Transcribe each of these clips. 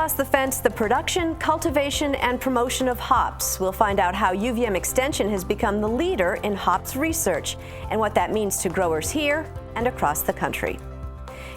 Across the fence, the production, cultivation, and promotion of hops. We'll find out how UVM Extension has become the leader in hops research and what that means to growers here and across the country.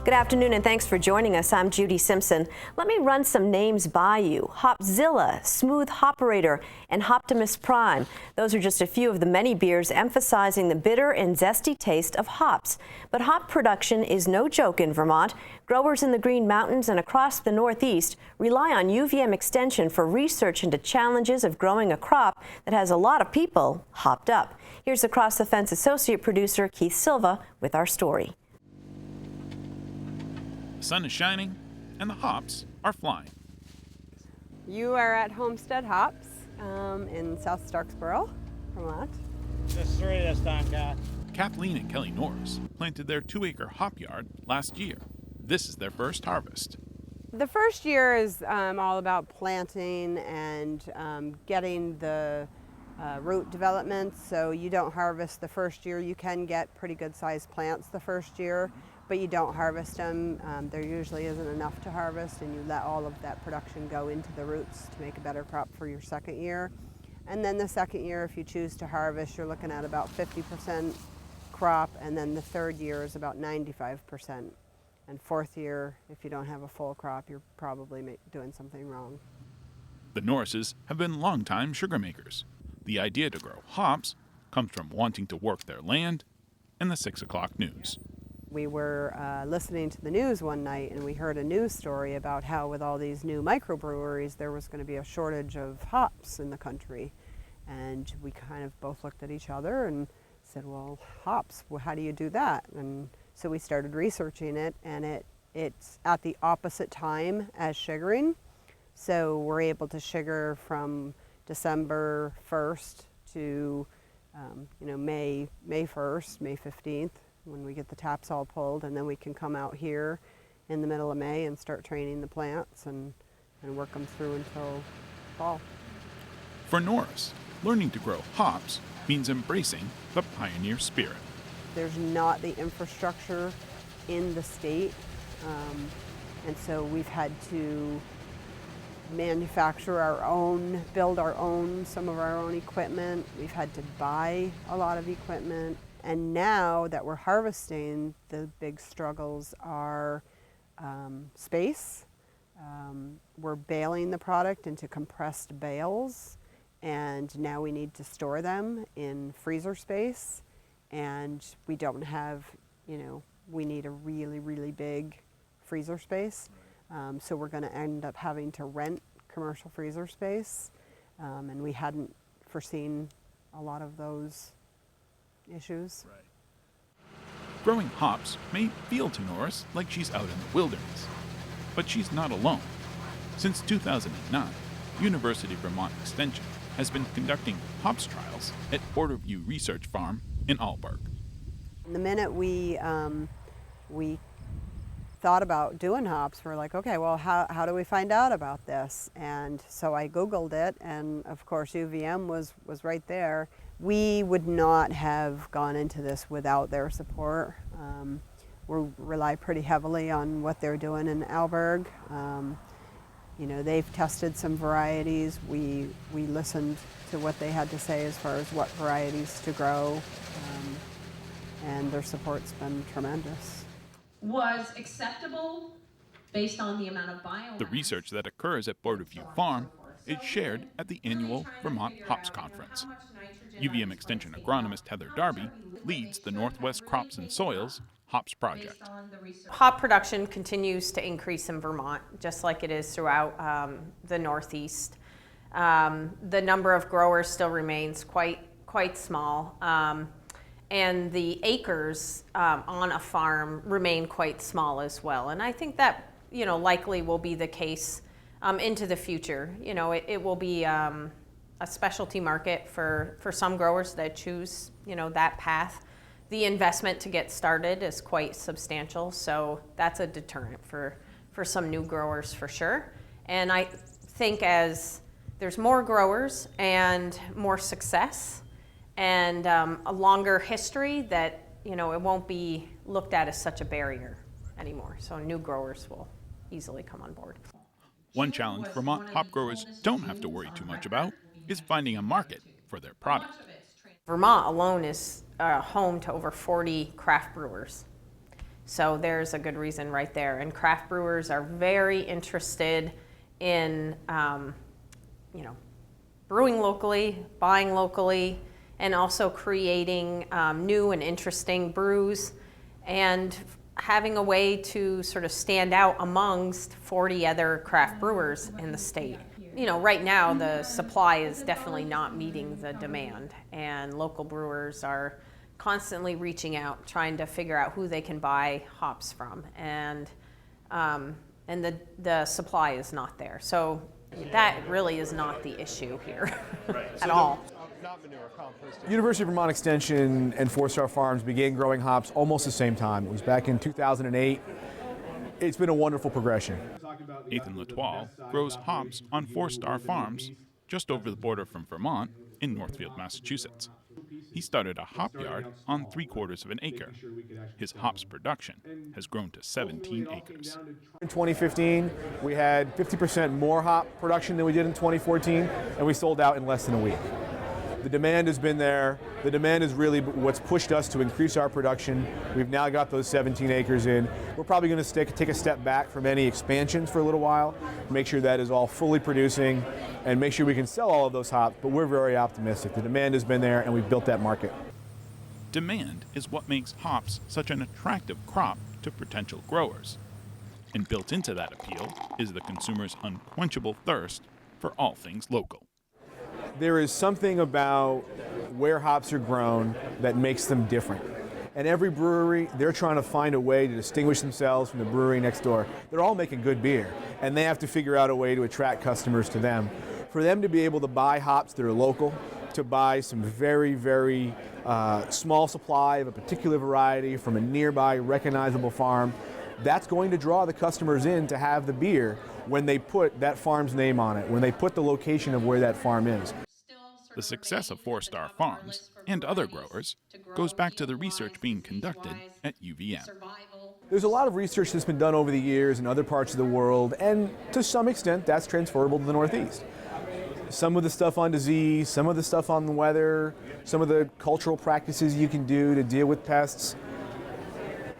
Good afternoon and thanks for joining us. I'm Judy Simpson. Let me run some names by you. Hopzilla, Smooth Hoperator, and Hoptimus Prime. Those are just a few of the many beers emphasizing the bitter and zesty taste of hops. But hop production is no joke in Vermont. Growers in the Green Mountains and across the Northeast rely on UVM Extension for research into challenges of growing a crop that has a lot of people hopped up. Here's Across the Fence associate producer Keith Silva with our story. The sun is shining and the hops are flying. You are at Homestead Hops in South Starksboro, Vermont. Just 3 this time, Kat. Kathleen and Kelly Norris planted their 2-acre hop yard last year. This is their first harvest. The first year is all about planting and getting the root development. So you don't harvest the first year. You can get pretty good sized plants the first year, but you don't harvest them. There usually isn't enough to harvest, and you let all of that production go into the roots to make a better crop for your second year. And then the second year, if you choose to harvest, you're looking at about 50% crop, and then the third year is about 95%. And fourth year, if you don't have a full crop, you're probably doing something wrong. The Norrises have been longtime sugar makers. The idea to grow hops comes from wanting to work their land and the 6 o'clock news. We were listening to the news one night and we heard a news story about how with all these new microbreweries there was going to be a shortage of hops in the country. And we kind of both looked at each other and said, well, hops, well, how do you do that? And so we started researching it, and it's at the opposite time as sugaring. So we're able to sugar from December 1st to May 1st, May 15th. When we get the taps all pulled, and then we can come out here in the middle of May and start training the plants and work them through until fall. For Norris, learning to grow hops means embracing the pioneer spirit. There's not the infrastructure in the state, and so we've had to manufacture our own, build our own, some of our own equipment. We've had to buy a lot of equipment. And now that we're harvesting, the big struggles are space. We're baling the product into compressed bales, and now we need to store them in freezer space. And we don't have, we need a really, really big freezer space. So we're going to end up having to rent commercial freezer space. And we hadn't foreseen a lot of those issues. Right. Growing hops may feel to Norris like she's out in the wilderness, but she's not alone. Since 2009, University of Vermont Extension has been conducting hops trials at Borderview Research Farm in Alburg. The minute we thought about doing hops, we're like, okay, well, how do we find out about this? And so I Googled it, and of course UVM was right there. We would not have gone into this without their support. We rely pretty heavily on what they're doing in Alburg. They've tested some varieties. We listened to what they had to say as far as what varieties to grow, and their support's been tremendous. Was acceptable based on the amount of biomass. The research that occurs at Borderview Farm is shared at the annual Vermont Hops Conference. UVM Extension agronomist Heather Darby leads the Northwest Crops and Soils Hops Project. Hop production continues to increase in Vermont, just like it is throughout the Northeast. The number of growers still remains quite small, and the acres on a farm remain quite small as well. And I think that likely will be the case into the future. It will be a specialty market for some growers that choose that path. The investment to get started is quite substantial, so that's a deterrent for some new growers for sure. And I think as there's more growers and more success and a longer history, that it won't be looked at as such a barrier anymore. So new growers will easily come on board. One challenge Vermont hop growers don't have to worry too much about is finding a market for their product. Vermont alone is home to over 40 craft brewers. So there's a good reason right there. And craft brewers are very interested in, brewing locally, buying locally, and also creating new and interesting brews and having a way to sort of stand out amongst 40 other craft brewers in the state. Right now the supply is definitely not meeting the demand, and local brewers are constantly reaching out, trying to figure out who they can buy hops from, and the supply is not there. So that really is not the issue here at all. University of Vermont Extension and 4-Star Farms began growing hops almost the same time. It was back in 2008. It's been a wonderful progression. Nathan Latoile grows hops on 4-Star Farms just over the border from Vermont in Northfield, Massachusetts. He started a hop yard on 3/4 of an acre. His hops production has grown to 17 acres. In 2015, we had 50% more hop production than we did in 2014, and we sold out in less than a week. The demand has been there. The demand is really what's pushed us to increase our production. We've now got those 17 acres in. We're probably going to take a step back from any expansions for a little while, make sure that is all fully producing, and make sure we can sell all of those hops, but we're very optimistic. The demand has been there, and we've built that market. Demand is what makes hops such an attractive crop to potential growers. And built into that appeal is the consumer's unquenchable thirst for all things local. There is something about where hops are grown that makes them different. And every brewery, they're trying to find a way to distinguish themselves from the brewery next door. They're all making good beer, and they have to figure out a way to attract customers to them. For them to be able to buy hops that are local, to buy some very small supply of a particular variety from a nearby recognizable farm, that's going to draw the customers in to have the beer when they put that farm's name on it, when they put the location of where that farm is. The success of 4-Star Farms and other growers goes back to the research being conducted at UVM. There's a lot of research that's been done over the years in other parts of the world, and to some extent that's transferable to the Northeast. Some of the stuff on disease, some of the stuff on the weather, some of the cultural practices you can do to deal with pests,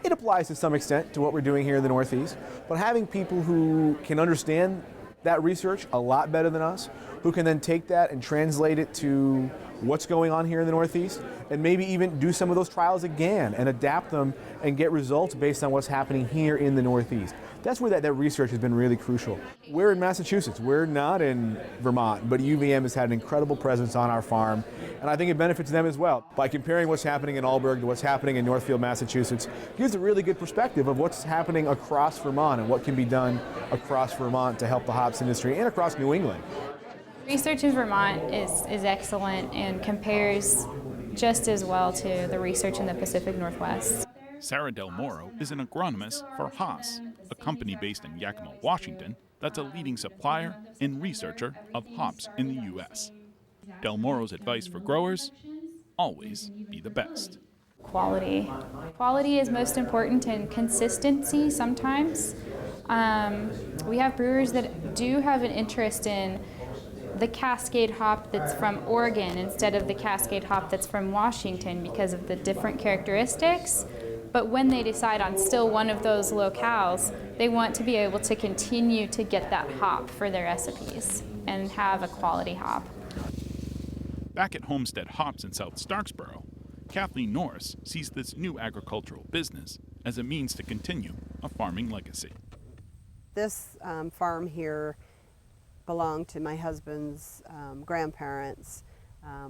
it applies to some extent to what we're doing here in the Northeast. But having people who can understand that research a lot better than us, who can then take that and translate it to what's going on here in the Northeast, and maybe even do some of those trials again and adapt them and get results based on what's happening here in the Northeast. That's where that research has been really crucial. We're in Massachusetts, we're not in Vermont, but UVM has had an incredible presence on our farm, and I think it benefits them as well. By comparing what's happening in Alburgh to what's happening in Northfield, Massachusetts, gives a really good perspective of what's happening across Vermont and what can be done across Vermont to help the hops industry and across New England. Research in Vermont is excellent and compares just as well to the research in the Pacific Northwest. Sarah Del Moro is an agronomist for Haas, a company based in Yakima, Washington, that's a leading supplier and researcher of hops in the U.S. Del Moro's advice for growers: always be the best. Quality. Quality is most important, and consistency sometimes. We have brewers that do have an interest in the Cascade hop that's from Oregon instead of the Cascade hop that's from Washington because of the different characteristics. But when they decide on still one of those locales, they want to be able to continue to get that hop for their recipes and have a quality hop. Back at Homestead Hops in South Starksboro, Kathleen Norris sees this new agricultural business as a means to continue a farming legacy. This farm here belonged to my husband's grandparents.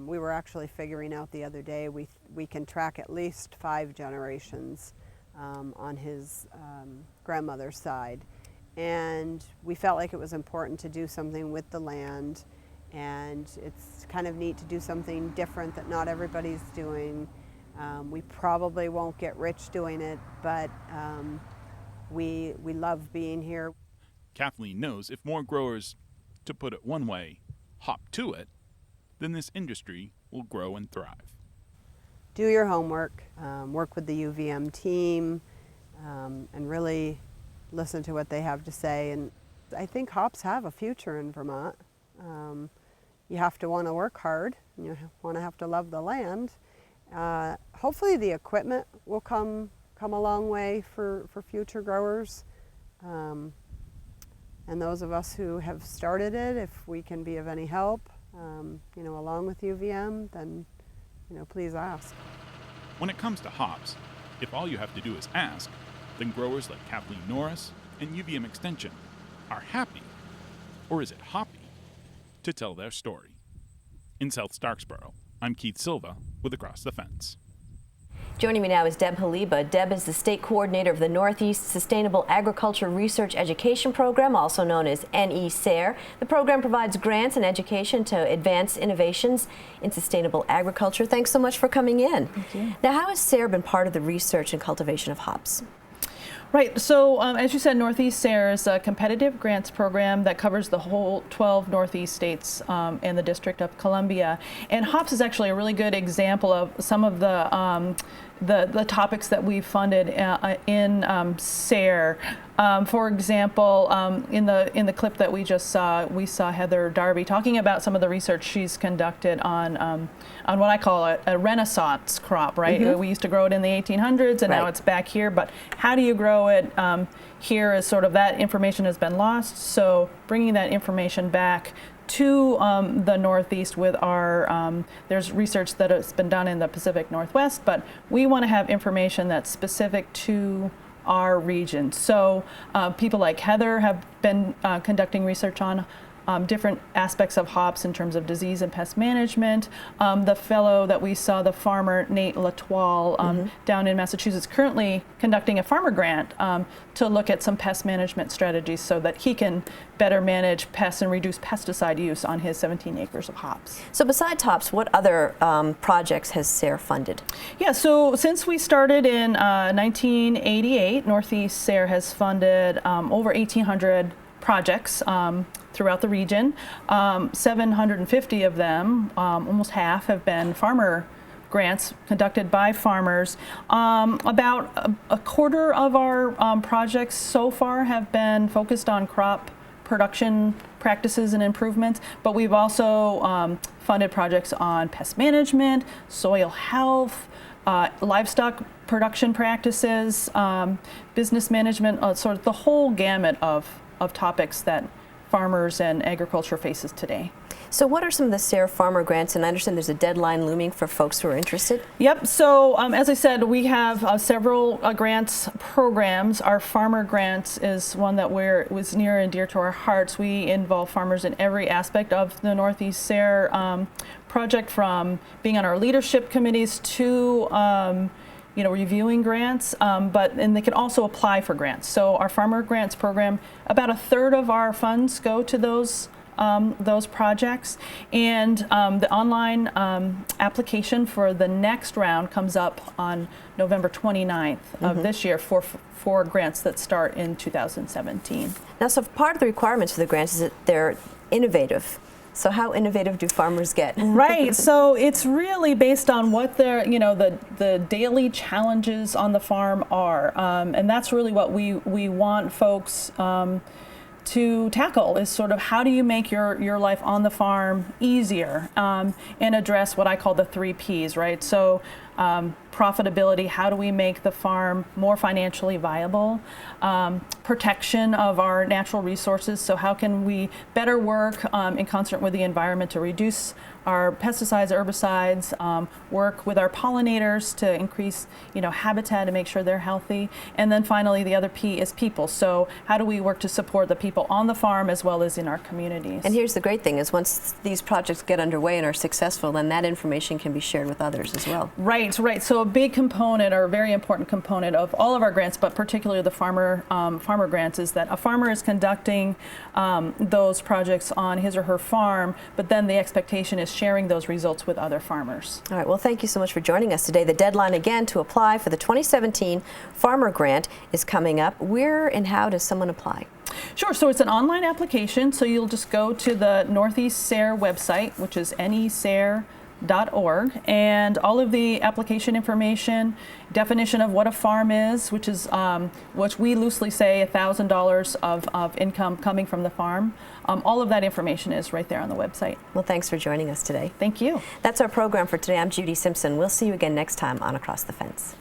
We were actually figuring out the other day we can track at least 5 generations on his grandmother's side. And we felt like it was important to do something with the land, and it's kind of neat to do something different that not everybody's doing. We probably won't get rich doing it, but we love being here. Kathleen knows if more growers, to put it one way, hop to it, then this industry will grow and thrive. Do your homework, work with the UVM team, and really listen to what they have to say. And I think hops have a future in Vermont. You have to want to work hard, and you want to have to love the land. Hopefully the equipment will come a long way for future growers. And those of us who have started it, if we can be of any help, along with UVM, then, please ask. When it comes to hops, if all you have to do is ask, then growers like Kathleen Norris and UVM Extension are happy, or is it hoppy, to tell their story. In South Starksboro, I'm Keith Silva with Across the Fence. Joining me now is Deb Haliba. Deb is the state coordinator of the Northeast Sustainable Agriculture Research Education Program, also known as NESARE. The program provides grants and education to advance innovations in sustainable agriculture. Thanks so much for coming in. Thank you. Now, how has SARE been part of the research and cultivation of hops? Right, so as you said, Northeast SARE is a competitive grants program that covers the whole 12 Northeast states and the District of Columbia. And hops is actually a really good example of some of the topics that we've funded in SARE. For example, in the clip that we just saw, we saw Heather Darby talking about some of the research she's conducted on what I call a renaissance crop, right? Mm-hmm. We used to grow it in the 1800s, and now it's back here, but how do you grow it here is sort of that information has been lost, so bringing that information back to the Northeast with our, there's research that has been done in the Pacific Northwest, but we want to have information that's specific to our region. So people like Heather have been conducting research on different aspects of hops in terms of disease and pest management. The fellow that we saw, the farmer Nate Latoile down in Massachusetts, currently conducting a farmer grant to look at some pest management strategies so that he can better manage pests and reduce pesticide use on his 17 acres of hops. So besides hops, what other projects has SARE funded? Yeah, so since we started in 1988, Northeast SARE has funded over 1,800 projects throughout the region. 750 of them, almost half, have been farmer grants conducted by farmers. About a quarter of our projects so far have been focused on crop production practices and improvements, but we've also funded projects on pest management, soil health, livestock production practices, business management, sort of the whole gamut of topics that farmers and agriculture faces today. So what are some of the SARE farmer grants? And I understand there's a deadline looming for folks who are interested. Yep, so as I said, we have several grants programs. Our farmer grants is one that was near and dear to our hearts. We involve farmers in every aspect of the Northeast SARE project, from being on our leadership committees to reviewing grants, and they can also apply for grants. So our farmer grants program, about a third of our funds go to those projects, and the online application for the next round comes up on November 29th of this year for grants that start in 2017. Now, so part of the requirements for the grants is that they're innovative. So how innovative do farmers get? Right. So it's really based on what the daily challenges on the farm are, and that's really what we want folks to tackle, is sort of how do you make your life on the farm easier, and address what I call the 3 Ps, right? So profitability, how do we make the farm more financially viable? Protection of our natural resources, so how can we better work in concert with the environment to reduce our pesticides, herbicides, work with our pollinators to increase habitat and make sure they're healthy. And then finally, the other P is people. So how do we work to support the people on the farm as well as in our communities? And here's the great thing is once these projects get underway and are successful, then that information can be shared with others as well. Right. So a big component, or a very important component of all of our grants, but particularly the farmer grants, is that a farmer is conducting those projects on his or her farm, but then the expectation is sharing those results with other farmers. All right, well, thank you so much for joining us today. The deadline again to apply for the 2017 Farmer Grant is coming up. Where and how does someone apply? Sure, so it's an online application, so you'll just go to the Northeast SARE website, which is nesare.gov. and all of the application information, definition of what a farm is, which is which we loosely say $1,000 of income coming from the farm. All of that information is right there on the website. Well, thanks for joining us today. Thank you. That's our program for today. I'm Judy Simpson. We'll see you again next time on Across the Fence.